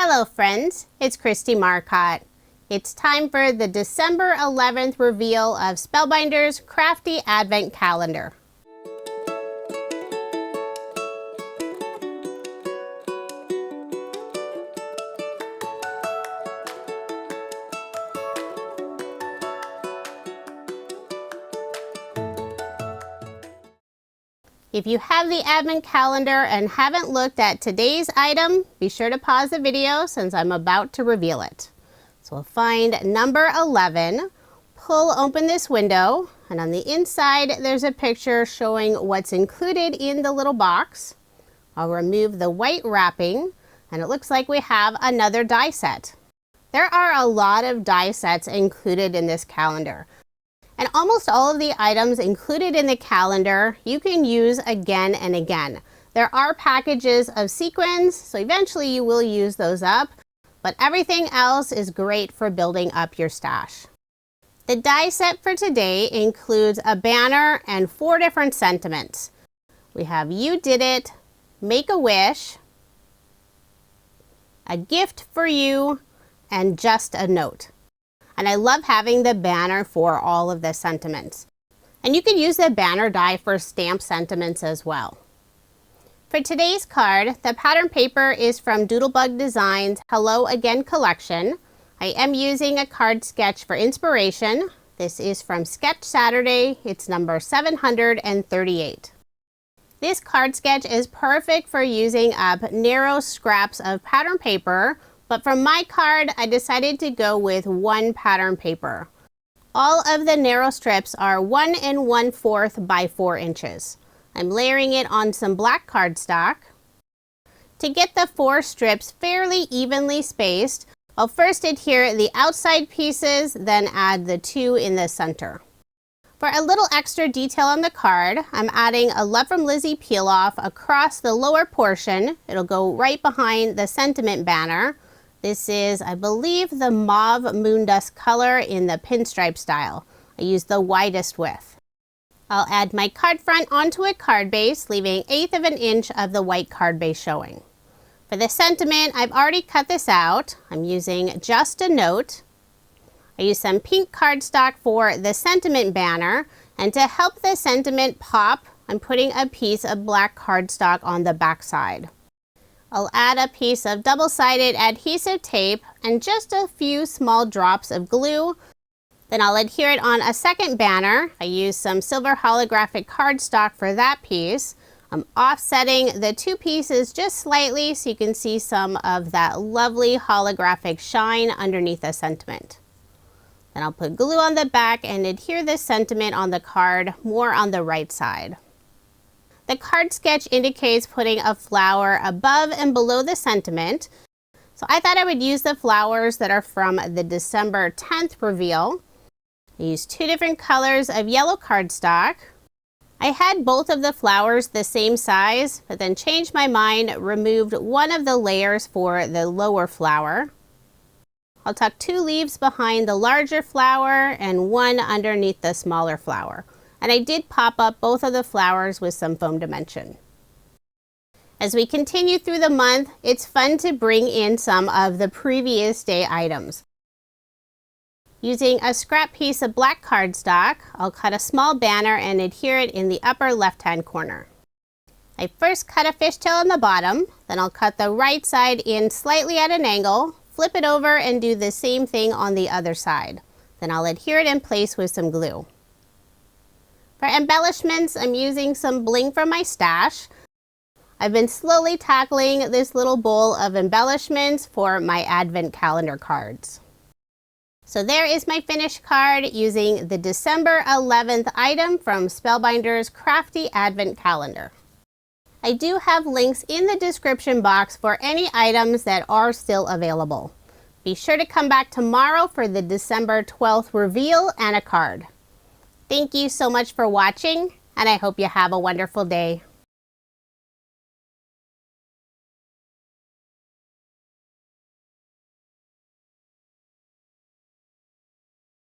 Hello friends, it's Kristie Marcotte. It's time for the December 11th reveal of Spellbinders Crafty Advent Calendar. If you have the advent calendar and haven't looked at today's item, be sure to pause the video since I'm about to reveal it. So we'll find number 11, pull open this window, and on the inside there's a picture showing what's included in the little box. I'll remove the white wrapping, and it looks like we have another die set. There are a lot of die sets included in this calendar. And almost all of the items included in the calendar you can use again and again. There are packages of sequins, so eventually you will use those up, but everything else is great for building up your stash. The die set for today includes a banner and 4 different sentiments. We have You Did It, Make a Wish, A Gift for You, and Just a Note. And I love having the banner for all of the sentiments. And you can use the banner die for stamp sentiments as well. For today's card, the pattern paper is from Doodlebug Designs' Hello Again collection. I am using a card sketch for inspiration. This is from Sketch Saturday. It's number 738. This card sketch is perfect for using up narrow scraps of pattern paper. But for my card, I decided to go with 1 pattern paper. All of the narrow strips are 1 1/4 by 4 inches. I'm layering it on some black cardstock. To get the 4 strips fairly evenly spaced, I'll first adhere the outside pieces, then add the 2 in the center. For a little extra detail on the card, I'm adding a Love from Lizi peel off across the lower portion. It'll go right behind the sentiment banner. This is, I believe, the mauve moondust color in the pinstripe style. I used the widest width. I'll add my card front onto a card base, leaving 1/8 of an inch of the white card base showing. For the sentiment, I've already cut this out. I'm using Just a Note. I used some pink cardstock for the sentiment banner, and to help the sentiment pop, I'm putting a piece of black cardstock on the back side. I'll add a piece of double-sided adhesive tape and just a few small drops of glue. Then I'll adhere it on a second banner. I used some silver holographic cardstock for that piece. I'm offsetting the 2 pieces just slightly so you can see some of that lovely holographic shine underneath the sentiment. Then I'll put glue on the back and adhere this sentiment on the card more on the right side. The card sketch indicates putting a flower above and below the sentiment. So I thought I would use the flowers that are from the December 10th reveal. I used 2 different colors of yellow cardstock. I had both of the flowers the same size, but then changed my mind, removed one of the layers for the lower flower. I'll tuck 2 leaves behind the larger flower and 1 underneath the smaller flower. And I did pop up both of the flowers with some foam dimension. As we continue through the month, it's fun to bring in some of the previous day items. Using a scrap piece of black cardstock, I'll cut a small banner and adhere it in the upper left-hand corner. I first cut a fishtail on the bottom, then I'll cut the right side in slightly at an angle, flip it over and do the same thing on the other side. Then I'll adhere it in place with some glue. For embellishments, I'm using some bling from my stash. I've been slowly tackling this little bowl of embellishments for my advent calendar cards. So there is my finished card using the December 11th item from Spellbinders Crafty Advent Calendar. I do have links in the description box for any items that are still available. Be sure to come back tomorrow for the December 12th reveal and a card. Thank you so much for watching, and I hope you have a wonderful day.